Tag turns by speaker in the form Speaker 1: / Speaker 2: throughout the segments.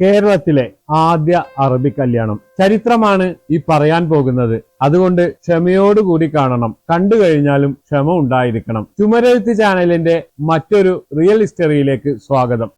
Speaker 1: കേരളത്തിലെ ആദ്യ അറബി കല്യാണം ചരിത്രമാണ് ഈ പറയാൻ പോകുന്നത്. അതുകൊണ്ട് ക്ഷമയോടുകൂടി കാണണം. കണ്ടു കഴിഞ്ഞാലും ക്ഷമ ഉണ്ടായിരിക്കണം. ചുമരെഴുത്ത് ചാനലിന്റെ മറ്റൊരു റിയൽ ഹിസ്റ്ററിയിലേക്ക് സ്വാഗതം.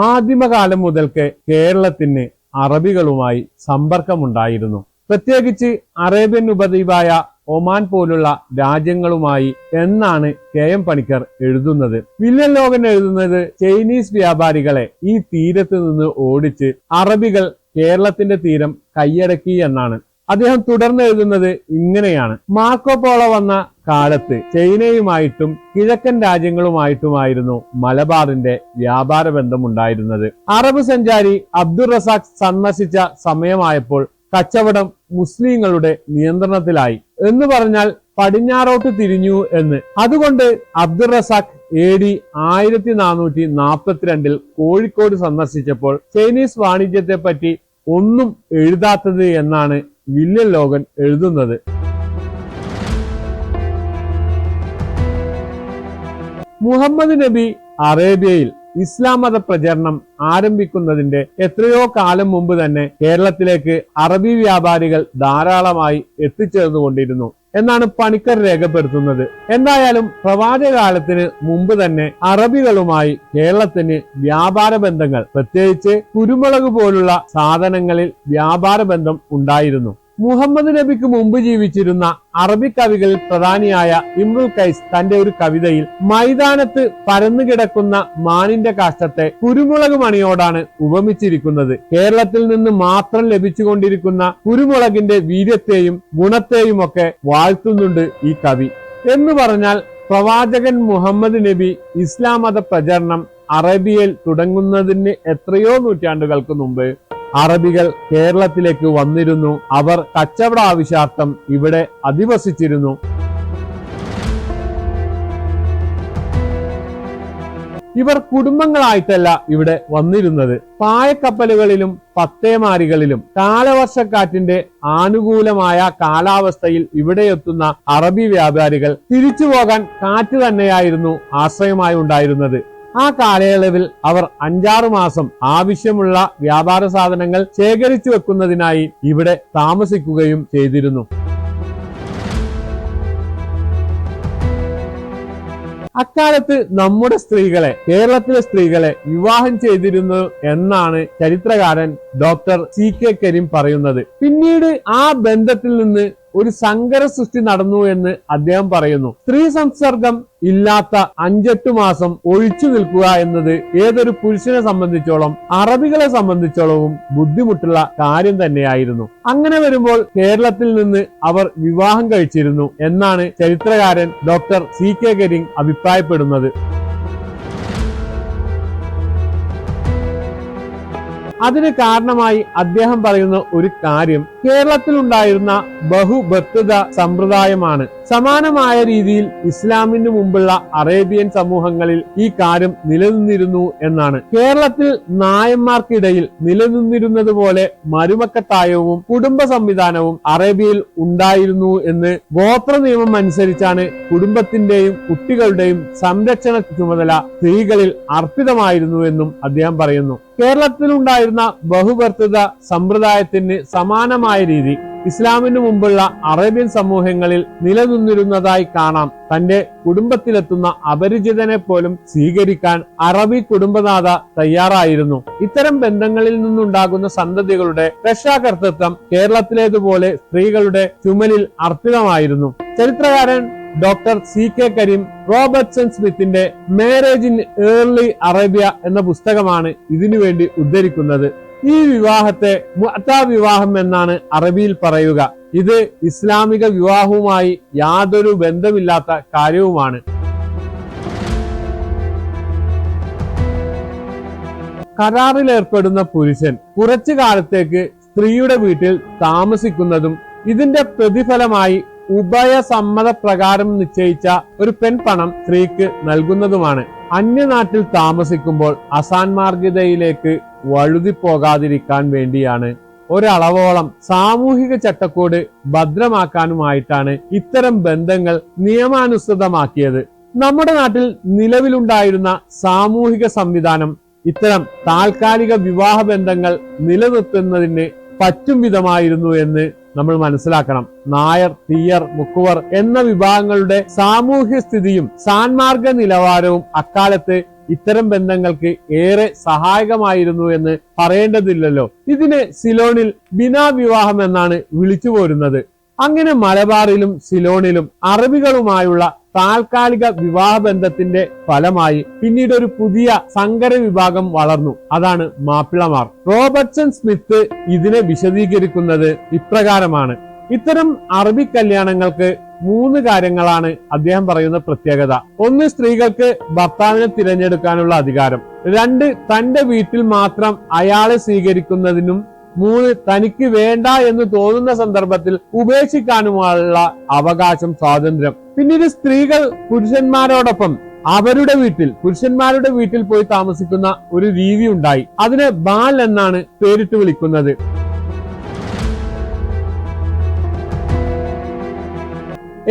Speaker 1: ആദിമകാലം മുതൽക്ക് കേരളത്തിന് അറബികളുമായി സമ്പർക്കമുണ്ടായിരുന്നു. പ്രത്യേകിച്ച് അറേബ്യൻ ഉപദ്വീപായ ഒമാൻ പോലുള്ള രാജ്യങ്ങളുമായി എന്നാണ് KM പണിക്കർ എഴുതുന്നത്. വില്യം ലോഗൻ എഴുതുന്നത് ചൈനീസ് വ്യാപാരികളെ ഈ തീരത്ത് നിന്ന് ഓടിച്ച് അറബികൾ കേരളത്തിന്റെ തീരം കൈയടക്കി എന്നാണ്. അദ്ദേഹം തുടർന്ന് എഴുതുന്നത് ഇങ്ങനെയാണ്: മാർക്കോ പോളോ വന്ന കാലത്ത് ചൈനയുമായിട്ടും കിഴക്കൻ രാജ്യങ്ങളുമായിട്ടുമായിരുന്നു മലബാറിന്റെ വ്യാപാര ബന്ധം ഉണ്ടായിരുന്നത്. അറബ് സഞ്ചാരി അബ്ദുൾ റസാഖ് സന്ദർശിച്ച സമയമായപ്പോൾ കച്ചവടം മുസ്ലിങ്ങളുടെ നിയന്ത്രണത്തിലായി എന്ന് പറഞ്ഞാൽ പടിഞ്ഞാറോട്ട് തിരിഞ്ഞു എന്ന്. അതുകൊണ്ട് അബ്ദുൾ റസാഖ് AD 1442 കോഴിക്കോട് സന്ദർശിച്ചപ്പോൾ ചൈനീസ് വാണിജ്യത്തെ പറ്റി ഒന്നും എഴുതാത്തത് എന്നാണ് വില്യം ലോഗൻ എഴുതുന്നത്. മുഹമ്മദ് നബി അറേബ്യയിൽ ഇസ്ലാം മത പ്രചരണം ആരംഭിക്കുന്നതിന്റെ എത്രയോ കാലം മുമ്പ് തന്നെ കേരളത്തിലേക്ക് അറബി വ്യാപാരികൾ ധാരാളമായി എത്തിച്ചേർന്നുകൊണ്ടിരുന്നു എന്നാണ് പണിക്കർ രേഖപ്പെടുത്തുന്നത്. എന്തായാലും പ്രവാചകകാലത്തിന് മുമ്പ് തന്നെ അറബികളുമായി കേരളത്തിന് വ്യാപാര ബന്ധങ്ങൾ, പ്രത്യേകിച്ച് കുരുമുളക് പോലുള്ള സാധനങ്ങളിൽ വ്യാപാര ബന്ധം ഉണ്ടായിരുന്നു. മുഹമ്മദ് നബിക്ക് മുമ്പ് ജീവിച്ചിരുന്ന അറബി കവികളിൽ പ്രധാനിയായ ഇമ്രുൽ ഖൈസ് തന്റെ ഒരു കവിതയിൽ മൈതാനത്ത് പരന്നുകിടക്കുന്ന മാനിന്റെ കാഷ്ടത്തെ കുരുമുളക് മണിയോടാണ് ഉപമിച്ചിരിക്കുന്നത്. കേരളത്തിൽ നിന്ന് മാത്രം ലഭിച്ചുകൊണ്ടിരിക്കുന്ന കുരുമുളകിന്റെ വീര്യത്തെയും ഗുണത്തെയും ഒക്കെ വാഴ്ത്തുന്നുണ്ട് ഈ കവി. എന്ന് പറഞ്ഞാൽ പ്രവാചകൻ മുഹമ്മദ് നബി ഇസ്ലാം മത പ്രചരണം അറേബ്യയിൽ തുടങ്ങുന്നതിന് എത്രയോ നൂറ്റാണ്ടുകൾക്ക് മുമ്പ് അറബികൾ കേരളത്തിലേക്ക് വന്നിരുന്നു. അവർ കച്ചവട ആവശ്യാർത്ഥം ഇവിടെ അധിവസിച്ചിരുന്നു. ഇവർ കുടുംബങ്ങളായിട്ടല്ല ഇവിടെ വന്നിരുന്നത്. പായക്കപ്പലുകളിലും പത്തേമാരികളിലും കാലവർഷക്കാറ്റിന്റെ ആനുകൂലമായ കാലാവസ്ഥയിൽ ഇവിടെയെത്തുന്ന അറബി വ്യാപാരികൾ തിരിച്ചു പോകാൻ കാറ്റ് തന്നെയായിരുന്നു ആശ്രയമായി ഉണ്ടായിരുന്നത്. ആ കാലയളവിൽ അവർ 5-6 മാസം ആവശ്യമുള്ള വ്യാപാര സാധനങ്ങൾ ശേഖരിച്ചു വെക്കുന്നതിനായി ഇവിടെ താമസിക്കുകയും ചെയ്തിരുന്നു. അക്കാലത്ത് നമ്മുടെ സ്ത്രീകളെ, കേരളത്തിലെ സ്ത്രീകളെ വിവാഹം ചെയ്തിരുന്നു എന്നാണ് ചരിത്രകാരൻ ഡോക്ടർ CK കരീം പറയുന്നത്. പിന്നീട് ആ ബന്ധത്തിൽ നിന്ന് ഒരു സങ്കര സൃഷ്ടി നടന്നു എന്ന് അദ്ദേഹം പറയുന്നു. സ്ത്രീ സംസർഗം ഇല്ലാത്ത 5-8 മാസം ഒഴിച്ചു നിൽക്കുക എന്നത് ഏതൊരു പുരുഷനെ സംബന്ധിച്ചോളം അറബികളെ സംബന്ധിച്ചോളവും ബുദ്ധിമുട്ടുള്ള കാര്യം തന്നെയായിരുന്നു. അങ്ങനെ വരുമ്പോൾ കേരളത്തിൽ നിന്ന് അവർ വിവാഹം കഴിച്ചിരുന്നു എന്നാണ് ചരിത്രകാരൻ ഡോക്ടർ CK കരീം അഭിപ്രായപ്പെടുന്നത്. അതിന് കാരണമായി അദ്ദേഹം പറയുന്ന ഒരു കാര്യം കേരളത്തിൽ ഉണ്ടായിരുന്ന ബഹുഭർത്തൃത സമ്പ്രദായമാണ്. സമാനമായ രീതിയിൽ ഇസ്ലാമിന് മുമ്പുള്ള അറേബ്യൻ സമൂഹങ്ങളിൽ ഈ കാര്യം നിലനിന്നിരുന്നു എന്നാണ്. കേരളത്തിൽ നായന്മാർക്കിടയിൽ നിലനിന്നിരുന്നത് പോലെ മരുമക്കത്തായവും കുടുംബ സംവിധാനവും അറേബ്യയിൽ ഉണ്ടായിരുന്നു എന്ന് ഗോത്ര നിയമം അനുസരിച്ചാണ് കുടുംബത്തിന്റെയും കുട്ടികളുടെയും സംരക്ഷണ ചുമതല സ്ത്രീകളിൽ അർപ്പിതമായിരുന്നു എന്നും അദ്ദേഹം പറയുന്നു. കേരളത്തിലുണ്ടായിരുന്ന ബഹുഭർത്തൃത സമ്പ്രദായത്തിന് സമാനമായ രീതി ഇസ്ലാമിന് മുമ്പുള്ള അറേബ്യൻ സമൂഹങ്ങളിൽ നിലനിന്നിരുന്നതായി കാണാം. തന്റെ കുടുംബത്തിലെത്തുന്ന അപരിചിതനെ പോലും സ്വീകരിക്കാൻ അറബി കുടുംബനാഥ തയ്യാറായിരുന്നു. ഇത്തരം ബന്ധങ്ങളിൽ നിന്നുണ്ടാകുന്ന സന്തതികളുടെ രക്ഷാകർതൃത്വം കേരളത്തിലേതുപോലെ സ്ത്രീകളുടെ ചുമലിൽ അർപ്പിതമായിരുന്നു. ചരിത്രകാരൻ ഡോക്ടർ CK കരീം റോബർട്ട്സൺ സ്മിത്തിന്റെ മാരേജ് ഇൻ ഏർലി അറേബ്യ എന്ന പുസ്തകമാണ് ഇതിനുവേണ്ടി ഉദ്ധരിക്കുന്നത്. ഈ വിവാഹത്തെ മുഅ്ത വിവാഹം എന്നാണ് അറബിയിൽ പറയുക. ഇത് ഇസ്ലാമിക വിവാഹവുമായി യാതൊരു ബന്ധമില്ലാത്ത കാര്യവുമാണ്. കരാറിലേർപ്പെടുന്ന പുരുഷൻ കുറച്ചു കാലത്തേക്ക് സ്ത്രീയുടെ വീട്ടിൽ താമസിക്കുന്നതും ഇതിന്റെ പ്രതിഫലമായി ഉഭയസമ്മതപ്രകാരം നിശ്ചയിച്ച ഒരു പെൺപണം സ്ത്രീക്ക് നൽകുന്നതുമാണ്. അന്യനാട്ടിൽ താമസിക്കുമ്പോൾ അസാൻമാർഗികതയിലേക്ക് വഴുതിപ്പോകാതിരിക്കാൻ വേണ്ടിയാണ് ഒരളവോളം സാമൂഹിക ചട്ടക്കൂട് ഭദ്രമാക്കാനുമായിട്ടാണ് ഇത്തരം ബന്ധങ്ങൾ നിയമാനുസൃതമാക്കിയത്. നമ്മുടെ നാട്ടിൽ നിലവിലുണ്ടായിരുന്ന സാമൂഹിക സംവിധാനം ഇത്തരം താൽക്കാലിക വിവാഹ ബന്ധങ്ങൾ നിലനിർത്തുന്നതിന് പറ്റും വിധമായിരുന്നു എന്ന് നമ്മൾ മനസ്സിലാക്കണം. നായർ, തീയർ, മുക്കുവർ എന്ന വിഭാഗങ്ങളുടെ സാമൂഹ്യ സ്ഥിതിയും സാൻമാർഗ നിലവാരവും അക്കാലത്ത് ഇത്തരം ബന്ധങ്ങൾക്ക് ഏറെ സഹായകമായിരുന്നു എന്ന് പറയേണ്ടതില്ലല്ലോ. ഇതിന് സിലോണിൽ ബിനാ വിവാഹം എന്നാണ് വിളിച്ചു പോരുന്നത്. അങ്ങനെ മലബാറിലും സിലോണിലും അറബികളുമായുള്ള താൽക്കാലിക വിവാഹബന്ധത്തിന്റെ ഫലമായി പിന്നീട് ഒരു പുതിയ സങ്കര വിഭാഗം വളർന്നു. അതാണ് മാപ്പിളമാർ. റോബർട്ട്സൺ സ്മിത്ത് ഇതിനെ വിശദീകരിക്കുന്നത് ഇപ്രകാരമാണ്. ഇത്തരം അറബി കല്യാണങ്ങൾക്ക് 3 കാര്യങ്ങളാണ് അദ്ദേഹം പറയുന്ന പ്രത്യേകത. 1, സ്ത്രീകൾക്ക് ഭർത്താവിനെ തിരഞ്ഞെടുക്കാനുള്ള അധികാരം. 2, തന്റെ വീട്ടിൽ മാത്രം അയാളെ സ്വീകരിക്കുന്നതിനും. 3, തനിക്ക് വേണ്ട എന്ന് തോന്നുന്ന സന്ദർഭത്തിൽ ഉപേക്ഷിക്കാനുമുള്ള അവകാശം, സ്വാതന്ത്ര്യം. പിന്നീട് സ്ത്രീകൾ പുരുഷന്മാരോടൊപ്പം പുരുഷന്മാരുടെ വീട്ടിൽ പോയി താമസിക്കുന്ന ഒരു രീതി ഉണ്ടായി. അതിനെ ബാൽ എന്നാണ് പേരിട്ട് വിളിക്കുന്നത്.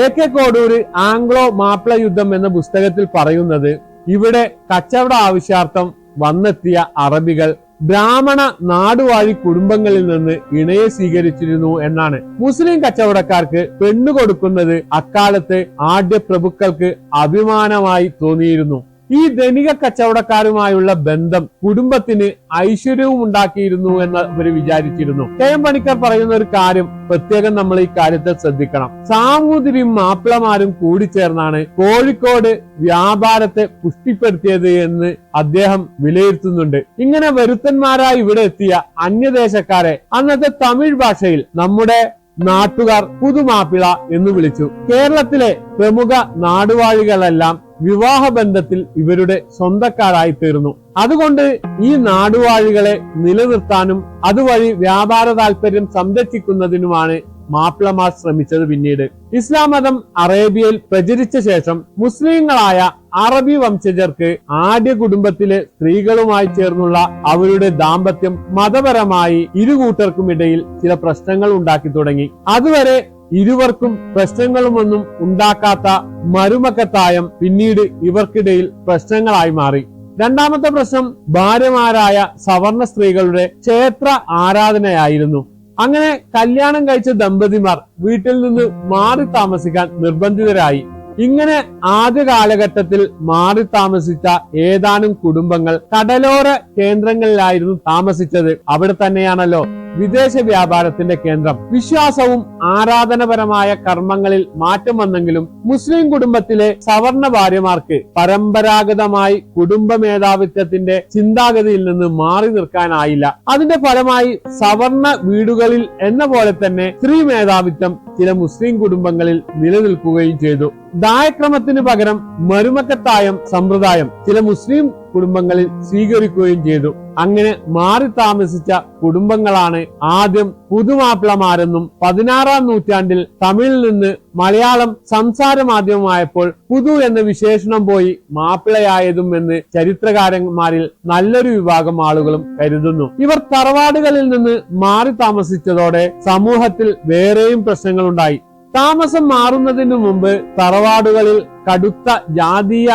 Speaker 1: AK കോഡൂര് ആംഗ്ലോ മാപ്പിള യുദ്ധം എന്ന പുസ്തകത്തിൽ പറയുന്നത്, ഇവിടെ കച്ചവട ആവശ്യാർത്ഥം വന്നെത്തിയ അറബികൾ ബ്രാഹ്മണ നാടുവാഴി കുടുംബങ്ങളിൽ നിന്ന് ഇണയെ സ്വീകരിച്ചിരുന്നു എന്നാണ്. മുസ്ലിം കച്ചവടക്കാർക്ക് പെണ്ണു കൊടുക്കുന്നത് അക്കാലത്ത് ആദ്യ പ്രഭുക്കൾക്ക് അഭിമാനമായി തോന്നിയിരുന്നു. ഈ ധനിക കച്ചവടക്കാരുമായുള്ള ബന്ധം കുടുംബത്തിന് ഐശ്വര്യവും ഉണ്ടാക്കിയിരുന്നു എന്ന് അവർ വിചാരിച്ചിരുന്നു. KM പണിക്കർ പറയുന്ന ഒരു കാര്യം പ്രത്യേകം നമ്മൾ ഈ കാര്യത്തിൽ ശ്രദ്ധിക്കണം. സാമൂതിരിയും മാപ്പിളമാരും കൂടിച്ചേർന്നാണ് കോഴിക്കോട് വ്യാപാരത്തെ പുഷ്ടിപ്പെടുത്തിയത് എന്ന് അദ്ദേഹം വിലയിരുത്തുന്നുണ്ട്. ഇങ്ങനെ വരുത്തന്മാരായി ഇവിടെ എത്തിയ അന്യദേശക്കാരെ അന്നത്തെ തമിഴ് ഭാഷയിൽ നമ്മുടെ നാട്ടുകാർ പുതുമാപ്പിള എന്ന് വിളിച്ചു. കേരളത്തിലെ പ്രമുഖ നാടുവാഴികളെല്ലാം വിവാഹബന്ധത്തിൽ ഇവരുടെ സ്വന്തക്കാരായി തീർന്നു. അതുകൊണ്ട് ഈ നാടുവാഴികളെ നിലനിർത്താനും അതുവഴി വ്യാപാര താല്പര്യം സംരക്ഷിക്കുന്നതിനുമാണ് മാപ്പിളമാർ ശ്രമിച്ചത്. പിന്നീട് ഇസ്ലാം മതം അറേബ്യയിൽ പ്രചരിച്ച ശേഷം മുസ്ലിങ്ങളായ അറബി വംശജർക്ക് ആദ്യ കുടുംബത്തിലെ സ്ത്രീകളുമായി ചേർന്നുള്ള അവരുടെ ദാമ്പത്യം മതപരമായി ഇരുകൂട്ടർക്കുമിടയിൽ ചില പ്രശ്നങ്ങൾ ഉണ്ടാക്കി തുടങ്ങി. അതുവരെ ഇരുവർക്കും പ്രശ്നങ്ങളുമൊന്നും ഉണ്ടാക്കാത്ത മരുമക്കത്തായം പിന്നീട് ഇവർക്കിടയിൽ പ്രശ്നങ്ങളായി മാറി. രണ്ടാമത്തെ പ്രശ്നം ഭാര്യമാരായ സവർണ സ്ത്രീകളുടെ ക്ഷേത്ര ആരാധനയായിരുന്നു. അങ്ങനെ കല്യാണം കഴിച്ച ദമ്പതിമാർ വീട്ടിൽ നിന്ന് മാറി താമസിക്കാൻ നിർബന്ധിതരായി. ഇങ്ങനെ ആദ്യ കാലഘട്ടത്തിൽ മാറി താമസിച്ച ഏതാനും കുടുംബങ്ങൾ കടലോര കേന്ദ്രങ്ങളിലായിരുന്നു താമസിച്ചത്. അവിടെ തന്നെയാണല്ലോ വിദേശ വ്യാപാരത്തിന്റെ കേന്ദ്രം. വിശ്വാസവും ആരാധനപരമായ കർമ്മങ്ങളിൽ മാറ്റം വന്നെങ്കിലും മുസ്ലിം കുടുംബത്തിലെ സവർണ ഭാര്യമാർക്ക് പരമ്പരാഗതമായി കുടുംബ മേധാവിത്വത്തിന്റെ ചിന്താഗതിയിൽ നിന്ന് മാറി നിൽക്കാനായില്ല. അതിന്റെ ഫലമായി സവർണ വീടുകളിൽ എന്ന പോലെ തന്നെ സ്ത്രീ മേധാവിത്വം ചില മുസ്ലിം കുടുംബങ്ങളിൽ നിലനിൽക്കുകയും ചെയ്തു. ദായക്രമത്തിന് പകരം മരുമക്കത്തായം സമ്പ്രദായം ചില മുസ്ലിം കുടുംബങ്ങളിൽ സ്വീകരിക്കുകയും ചെയ്തു. അങ്ങനെ മാറി താമസിച്ച കുടുംബങ്ങളാണ് ആദ്യം പുതുമാപ്പിളമാരെന്നും 16-ാം നൂറ്റാണ്ടിൽ തമിഴിൽ നിന്ന് മലയാളം സംസാര മാധ്യമമായപ്പോൾ പുതു എന്ന വിശേഷണം പോയി മാപ്പിളയായതും എന്ന് ചരിത്രകാരന്മാരിൽ നല്ലൊരു വിഭാഗം ആളുകളും കരുതുന്നു. ഇവർ തറവാടുകളിൽ നിന്ന് മാറി താമസിച്ചതോടെ സമൂഹത്തിൽ വേറെയും പ്രശ്നങ്ങളുണ്ടായി. താമസം മാറുന്നതിനു മുമ്പ് തറവാടുകളിൽ കടുത്ത ജാതീയ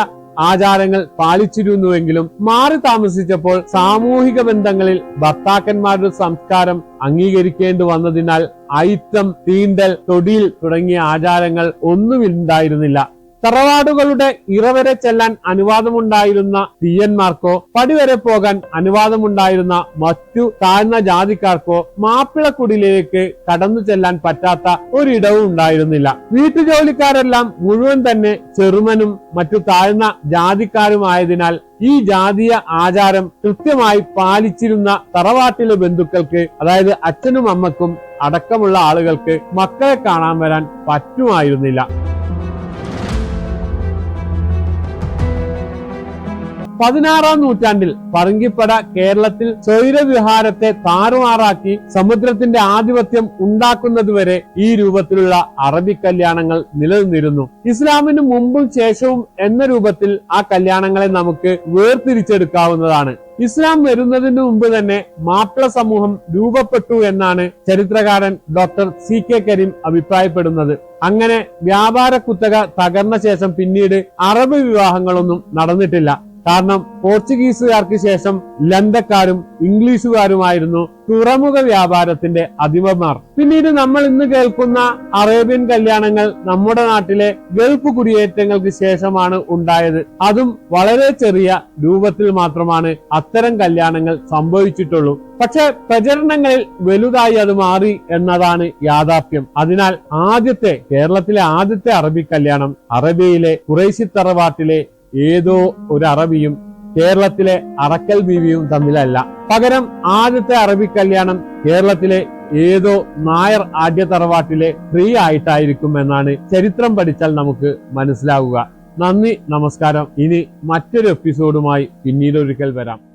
Speaker 1: ആചാരങ്ങൾ പാലിച്ചിരുന്നുവെങ്കിലും മാറി താമസിച്ചപ്പോൾ സാമൂഹിക ബന്ധങ്ങളിൽ ഭർത്താക്കന്മാരുടെ സംസ്കാരം അംഗീകരിക്കേണ്ടി വന്നതിനാൽ അയിത്തം, തീണ്ടൽ, തൊടിയിൽ തുടങ്ങിയ ആചാരങ്ങൾ ഒന്നുമില്ലായിരുന്നില്ല. തറവാടുകളുടെ ഇറവരെ ചെല്ലാൻ അനുവാദമുണ്ടായിരുന്ന തീയന്മാർക്കോ പടിവരെ പോകാൻ അനുവാദമുണ്ടായിരുന്ന മറ്റു താഴ്ന്ന ജാതിക്കാർക്കോ മാപ്പിളക്കുടിലേക്ക് കടന്നു ചെല്ലാൻ പറ്റാത്ത ഒരിടവും ഉണ്ടായിരുന്നില്ല. വീട്ടുജോലിക്കാരെല്ലാം മുഴുവൻ തന്നെ ചെറുമനും മറ്റു താഴ്ന്ന ജാതിക്കാരുമായതിനാൽ ഈ ജാതീയ ആചാരം കൃത്യമായി പാലിച്ചിരുന്ന തറവാട്ടിലെ ബന്ധുക്കൾക്ക്, അതായത് അച്ഛനും അമ്മക്കും അടക്കമുള്ള ആളുകൾക്ക് മക്കളെ കാണാൻ വരാൻ പറ്റുമായിരുന്നില്ല. 16-ാം നൂറ്റാണ്ടിൽ പറങ്കിപ്പട കേരളത്തിൽ സ്വൈരവിഹാരത്തെ താറുമാറാക്കി സമുദ്രത്തിന്റെ ആധിപത്യം ഉണ്ടാക്കുന്നതുവരെ ഈ രൂപത്തിലുള്ള അറബി കല്യാണങ്ങൾ നിലനിന്നിരുന്നു. ഇസ്ലാമിന് മുമ്പും ശേഷവും എന്ന രൂപത്തിൽ ആ കല്യാണങ്ങളെ നമുക്ക് വേർതിരിച്ചെടുക്കാവുന്നതാണ്. ഇസ്ലാം വരുന്നതിന് മുമ്പ് തന്നെ മാപ്പിള സമൂഹം രൂപപ്പെട്ടു എന്നാണ് ചരിത്രകാരൻ ഡോക്ടർ CK കരീം അഭിപ്രായപ്പെടുന്നത്. അങ്ങനെ വ്യാപാര കുത്തക തകർന്ന ശേഷം പിന്നീട് അറബ് വിവാഹങ്ങളൊന്നും നടന്നിട്ടില്ല. കാരണം പോർച്ചുഗീസുകാർക്ക് ശേഷം ലണ്ടക്കാരും ഇംഗ്ലീഷുകാരുമായിരുന്നു തുറമുഖ വ്യാപാരത്തിന്റെ അധിപന്മാർ. പിന്നീട് നമ്മൾ ഇന്ന് കേൾക്കുന്ന അറേബ്യൻ കല്യാണങ്ങൾ നമ്മുടെ നാട്ടിലെ ഗൾഫ് കുടിയേറ്റങ്ങൾക്ക് ശേഷമാണ് ഉണ്ടായത്. അതും വളരെ ചെറിയ രൂപത്തിൽ മാത്രമാണ് അത്തരം കല്യാണങ്ങൾ സംഭവിച്ചിട്ടുള്ളൂ. പക്ഷെ പ്രചരണങ്ങളിൽ വലുതായി അത് മാറി എന്നതാണ് യാഥാർത്ഥ്യം. അതിനാൽ കേരളത്തിലെ ആദ്യത്തെ അറബി കല്യാണം അറബിയിലെ ഖുറൈശി തറവാട്ടിലെ ഏതോ ഒരു അറബിയും കേരളത്തിലെ അറക്കൽ ബീവിയും തമ്മിലല്ല. പകരം ആദ്യത്തെ അറബി കല്യാണം കേരളത്തിലെ ഏതോ നായർ ആദ്യ തറവാട്ടിലെ സ്ത്രീ ആയിട്ടായിരിക്കും എന്നാണ് ചരിത്രം പഠിച്ചാൽ നമുക്ക് മനസ്സിലാവുക. നന്ദി, നമസ്കാരം. ഇനി മറ്റൊരു എപ്പിസോഡുമായി പിന്നീട് ഒരിക്കൽ വരാം.